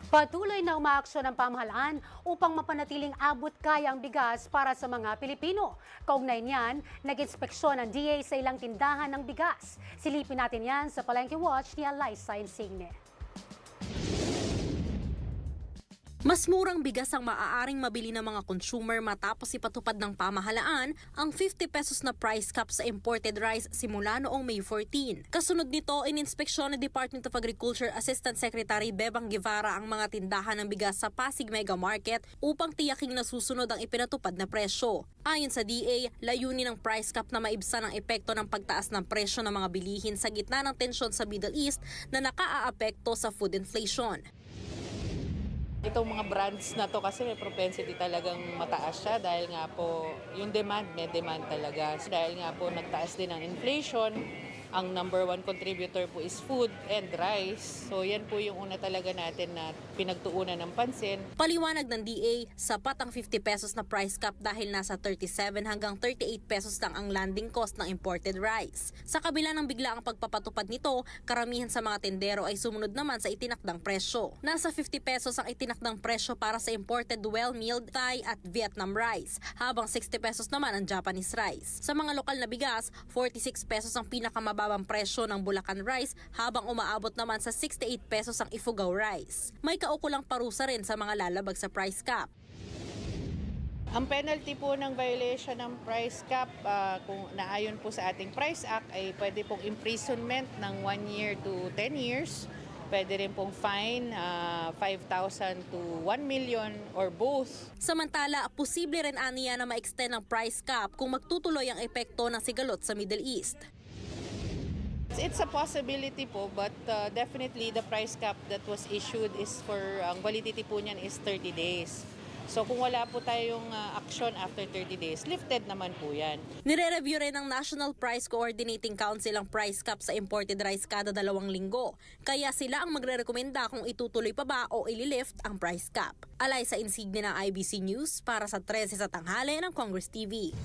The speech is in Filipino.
Patuloy na umaaksyon ng pamahalaan upang mapanatiling abot kaya ang bigas para sa mga Pilipino. Kaugnay niyan, nag-inspeksyon ng DA sa ilang tindahan ng bigas. Silipin natin yan sa Palengke Watch ni Liza Insigne. Mas murang bigas ang maaaring mabili ng mga consumer matapos ipatupad ng pamahalaan ang 50 pesos na price cap sa imported rice simula noong May 14. Kasunod nito, ininspeksyon ng Department of Agriculture Assistant Secretary Bebang Guevara ang mga tindahan ng bigas sa Pasig Mega Market upang tiyaking nasusunod ang ipinatupad na presyo. Ayon sa DA, layunin ng price cap na maibsan ang epekto ng pagtaas ng presyo ng mga bilihin sa gitna ng tensyon sa Middle East na nakaaapekto sa food inflation. Itong mga brands na to kasi may propensity talagang mataas siya dahil nga po yung may demand talaga. Dahil nga po nagtaas din ang inflation, ang number one contributor po is food and rice. So yan po yung una talaga natin na pinagtuunan ng pansin. Paliwanag ng DA, sapat ang 50 pesos na price cap dahil nasa 37 hanggang 38 pesos lang ang landing cost ng imported rice. Sa kabila ng biglaang pagpapatupad nito, karamihan sa mga tendero ay sumunod naman sa itinakdang presyo. Nasa 50 pesos ang itinakdang presyo para sa imported well-milled Thai at Vietnam rice, habang 60 pesos naman ang Japanese rice. Sa mga lokal na bigas, 46 pesos ang pinakamababang presyo ng Bulacan rice habang umaabot naman sa 68 pesos ang Ifugao rice. May kaukulang parusa rin sa mga lalabag sa price cap. Ang penalty po ng violation ng price cap, kung naayon po sa ating Price Act, ay pwede pong imprisonment ng 1 year to 10 years. Pwede rin pong fine, 5,000 to 1 million or both. Samantala, posible rin aniya na ma-extend ang price cap kung magtutuloy ang epekto ng sigalot sa Middle East. It's a possibility po, but definitely the price cap that was issued is for, ang validity po niyan is 30 days. So kung wala po tayong action after 30 days, lifted naman po yan. Nire-review rin ng National Price Coordinating Council ang price cap sa imported rice kada 2 linggo. Kaya sila ang magre-rekomenda kung itutuloy pa ba o ililift ang price cap. Liza Insigne ng IBC News para sa 13 sa tanghali ng Congress TV.